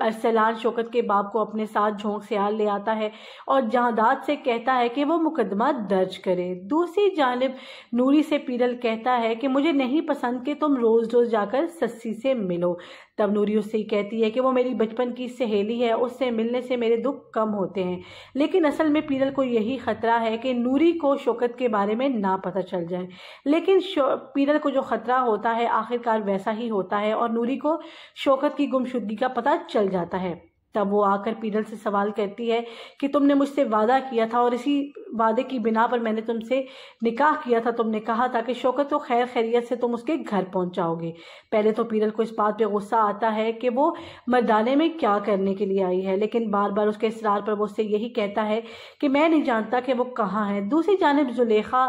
ارسلان شوکت کے باپ کو اپنے ساتھ جھونک سیال لے آتا ہے اور جہادات سے کہتا ہے کہ وہ مقدمہ درج کرے۔ دوسری جانب نوری سے پیرل کہتا ہے کہ مجھے نہیں پسند کہ تم روز روز جا کر سسی سے ملو۔ تب نوری اس سے کہتی ہے کہ وہ میری بچپن کی سہیلی ہے، اس سے ملنے سے میرے دکھ کم ہوتے ہیں، لیکن اصل میں پیرل کو یہی خطرہ ہے کہ نوری کو شوکت کے بارے میں نہ پتہ چل جائے، لیکن پیرل کو جو خطرہ ہوتا ہے آخرکار ویسا ہی ہوتا ہے اور نوری کو شوکت کی گمشدگی کا پتہ چل جاتا ہے۔ تب وہ آ کر پیرل سے سوال کرتی ہے کہ تم نے مجھ سے وعدہ کیا تھا اور اسی وعدے کی بنا پر میں نے تم سے نکاح کیا تھا، تم نے کہا تھا کہ شوکت کو خیر خیریت سے تم اس کے گھر پہنچاؤ گے۔ پہلے تو پیرل کو اس بات پہ غصہ آتا ہے کہ وہ مردانے میں کیا کرنے کے لیے آئی ہے، لیکن بار بار اس کے اصرار پر وہ اس سے یہی کہتا ہے کہ میں نہیں جانتا کہ وہ کہاں ہے۔ دوسری جانب زلیخا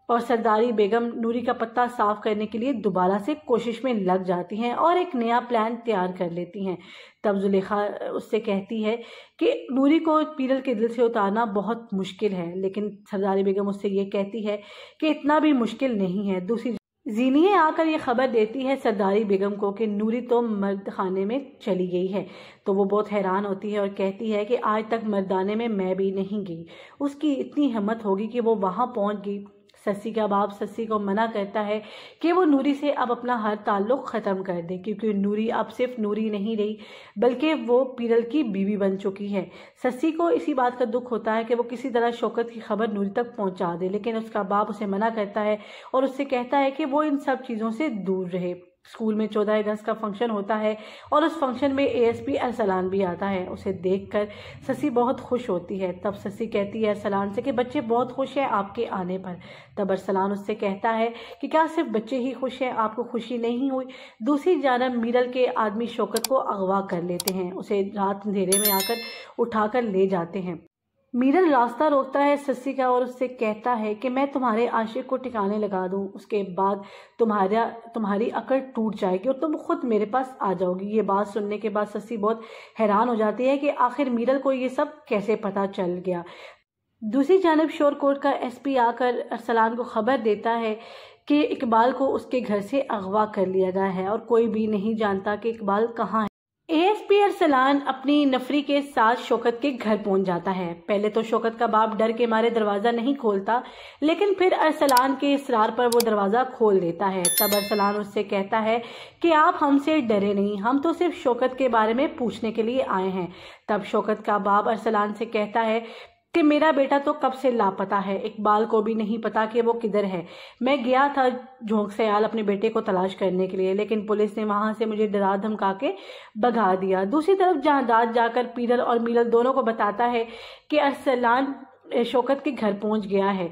اور سرداری بیگم نوری کا پتہ صاف کرنے کے لیے دوبارہ سے کوشش میں لگ جاتی ہیں اور ایک نیا پلان تیار کر لیتی ہیں۔ تب زلیخا اس سے کہتی ہے کہ نوری کو پیرل کے دل سے اتارنا بہت مشکل ہے، لیکن سرداری بیگم اس سے یہ کہتی ہے کہ اتنا بھی مشکل نہیں ہے۔ دوسری زینیہ آ کر یہ خبر دیتی ہے سرداری بیگم کو کہ نوری تو مرد خانے میں چلی گئی ہے، تو وہ بہت حیران ہوتی ہے اور کہتی ہے کہ آج تک مردانے میں بھی نہیں گئی، اس کی اتنی ہمت ہوگی کہ وہ وہاں پہنچ گئی۔ سسی کا باپ سسی کو منع کرتا ہے کہ وہ نوری سے اب اپنا ہر تعلق ختم کر دے، کیونکہ نوری اب صرف نوری نہیں رہی بلکہ وہ پیرل کی بیوی بن چکی ہے۔ سسی کو اسی بات کا دکھ ہوتا ہے کہ وہ کسی طرح شوکت کی خبر نوری تک پہنچا دے، لیکن اس کا باپ اسے منع کرتا ہے اور اس سے کہتا ہے کہ وہ ان سب چیزوں سے دور رہے۔ اسکول میں 14 اگست کا فنکشن ہوتا ہے اور اس فنکشن میں ASP ارسلان بھی آتا ہے۔ اسے دیکھ کر سسی بہت خوش ہوتی ہے۔ تب سسی کہتی ہے ارسلان سے کہ بچے بہت خوش ہیں آپ کے آنے پر۔ تب ارسلان اس سے کہتا ہے کہ کیا صرف بچے ہی خوش ہیں، آپ کو خوشی نہیں ہوئی؟ دوسری جانب میرل کے آدمی شوکت کو اغوا کر لیتے ہیں، اسے رات اندھیرے میں آ کر اٹھا کر لے جاتے ہیں۔ میرل راستہ روکتا ہے سسی کا اور اس سے کہتا ہے کہ میں تمہارے عاشق کو ٹھکانے لگا دوں، اس کے بعد تمہاری عقل ٹوٹ جائے گی اور تم خود میرے پاس آ جاؤ گی۔ یہ بات سننے کے بعد سسی بہت حیران ہو جاتی ہے کہ آخر میرل کو یہ سب کیسے پتہ چل گیا۔ دوسری جانب شور کوٹ کا SP آ کر ارسلان کو خبر دیتا ہے کہ اقبال کو اس کے گھر سے اغوا کر لیا گیا ہے اور کوئی بھی نہیں جانتا کہ اقبال کہاں ہے۔ ASP ارسلان اپنی نفری کے ساتھ شوکت کے گھر پہنچ جاتا ہے۔ پہلے تو شوکت کا باپ ڈر کے مارے دروازہ نہیں کھولتا، لیکن پھر ارسلان کے اصرار پر وہ دروازہ کھول دیتا ہے۔ تب ارسلان اس سے کہتا ہے کہ آپ ہم سے ڈرے نہیں، ہم تو صرف شوکت کے بارے میں پوچھنے کے لیے آئے ہیں۔ تب شوکت کا باپ ارسلان سے کہتا ہے کہ میرا بیٹا تو کب سے لاپتہ ہے، اقبال کو بھی نہیں پتا کہ وہ کدھر ہے۔ میں گیا تھا جھونک سیال اپنے بیٹے کو تلاش کرنے کے لیے، لیکن پولیس نے وہاں سے مجھے ڈرا دھمکا کے بھگا دیا۔ دوسری طرف جہادات جا کر پیرل اور میرل دونوں کو بتاتا ہے کہ ارسلان شوکت کے گھر پہنچ گیا ہے۔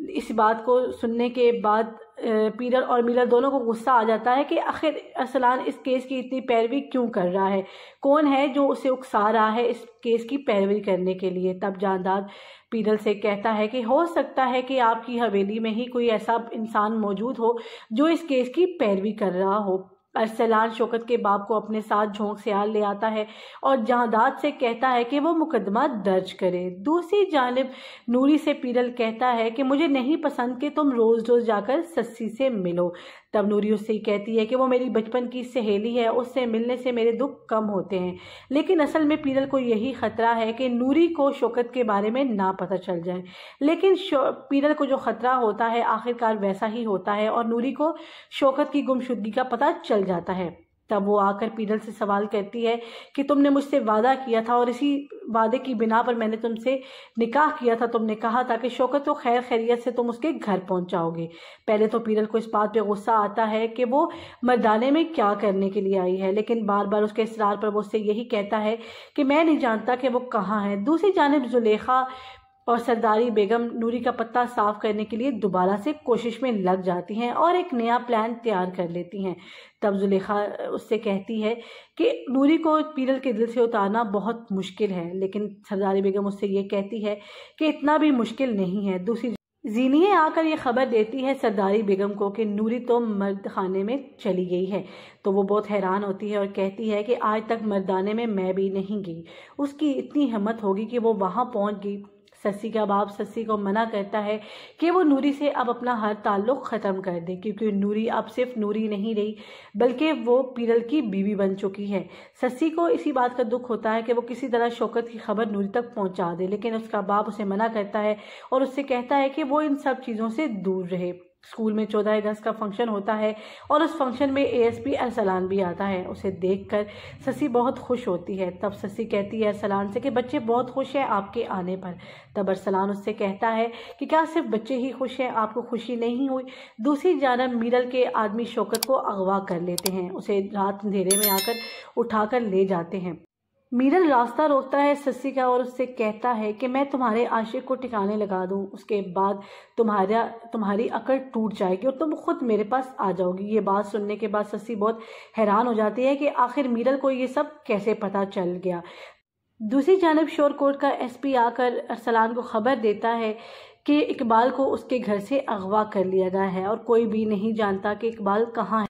اس بات کو سننے کے بعد پیرل اور میرل دونوں کو غصہ آ جاتا ہے کہ آخر ارسلان اس کیس کی اتنی پیروی کیوں کر رہا ہے، کون ہے جو اسے اکسا رہا ہے اس کیس کی پیروی کرنے کے لیے۔ تب جہادات پیرل سے کہتا ہے کہ ہو سکتا ہے کہ آپ کی حویلی میں ہی کوئی ایسا انسان موجود ہو جو اس کیس کی پیروی کر رہا ہو۔ ارسلان شوکت کے باپ کو اپنے ساتھ جھونک سیال لے آتا ہے اور جہادات سے کہتا ہے کہ وہ مقدمہ درج کرے۔ دوسری جانب نوری سے پیرل کہتا ہے کہ مجھے نہیں پسند کہ تم روز روز جا کر سسی سے ملو۔ تب نوری اس سے کہتی ہے کہ وہ میری بچپن کی سہیلی ہے، اس سے ملنے سے میرے دکھ کم ہوتے ہیں، لیکن اصل میں پیرل کو یہی خطرہ ہے کہ نوری کو شوکت کے بارے میں نہ پتہ چل جائے، لیکن پیرل کو جو خطرہ ہوتا ہے آخرکار ویسا ہی ہوتا ہے اور نوری کو شوکت کی گمشدگی کا پتہ چل جاتا ہے۔ تب وہ آ کر پیرل سے سوال کرتی ہے کہ تم نے مجھ سے وعدہ کیا تھا اور اسی وعدے کی بنا پر میں نے تم سے نکاح کیا تھا، تم نے کہا تھا کہ شوکت کو خیر خیریت سے تم اس کے گھر پہنچاؤ گے۔ پہلے تو پیرل کو اس بات پہ غصہ آتا ہے کہ وہ مردانے میں کیا کرنے کے لیے آئی ہے، لیکن بار بار اس کے اصرار پر وہ اس سے یہی کہتا ہے کہ میں نہیں جانتا کہ وہ کہاں ہے۔ دوسری جانب زلیخا اور سرداری بیگم نوری کا پتہ صاف کرنے کے لیے دوبارہ سے کوشش میں لگ جاتی ہیں اور ایک نیا پلان تیار کر لیتی ہیں۔ تب زلیخا اس سے کہتی ہے کہ نوری کو پیرل کے دل سے اتارنا بہت مشکل ہے، لیکن سرداری بیگم اس سے یہ کہتی ہے کہ اتنا بھی مشکل نہیں ہے۔ دوسری زینیہ آ کر یہ خبر دیتی ہے سرداری بیگم کو کہ نوری تو مرد خانے میں چلی گئی ہے، تو وہ بہت حیران ہوتی ہے اور کہتی ہے کہ آج تک مردانے میں بھی نہیں گئی، اس کی اتنی ہمت ہوگی کہ وہ وہاں پہنچ گئی۔ سسی کا باپ سسی کو منع کرتا ہے کہ وہ نوری سے اب اپنا ہر تعلق ختم کر دے، کیونکہ نوری اب صرف نوری نہیں رہی بلکہ وہ پیرل کی بیوی بن چکی ہے۔ سسی کو اسی بات کا دکھ ہوتا ہے کہ وہ کسی طرح شوکت کی خبر نوری تک پہنچا دے، لیکن اس کا باپ اسے منع کرتا ہے اور اس سے کہتا ہے کہ وہ ان سب چیزوں سے دور رہے۔ اسکول میں 14 اگست کا فنکشن ہوتا ہے اور اس فنکشن میں ASP ارسلان بھی آتا ہے۔ اسے دیکھ کر سسی بہت خوش ہوتی ہے۔ تب سسی کہتی ہے ارسلان سے کہ بچے بہت خوش ہیں آپ کے آنے پر۔ تب ارسلان اس سے کہتا ہے کہ کیا صرف بچے ہی خوش ہیں، آپ کو خوشی نہیں ہوئی؟ دوسری جانب میرل کے آدمی شوکت کو اغوا کر لیتے ہیں، اسے رات اندھیرے میں آ کر اٹھا کر لے جاتے ہیں۔ میرل راستہ روکتا ہے سسی کا اور اس سے کہتا ہے کہ میں تمہارے عاشق کو ٹھکانے لگا دوں، اس کے بعد تمہاری عقل ٹوٹ جائے گی اور تم خود میرے پاس آ جاؤ گی۔ یہ بات سننے کے بعد سسی بہت حیران ہو جاتی ہے کہ آخر میرل کو یہ سب کیسے پتہ چل گیا۔ دوسری جانب شور کوٹ کا SP آ کر ارسلان کو خبر دیتا ہے کہ اقبال کو اس کے گھر سے اغوا کر لیا گیا ہے اور کوئی بھی نہیں جانتا کہ اقبال کہاں ہے۔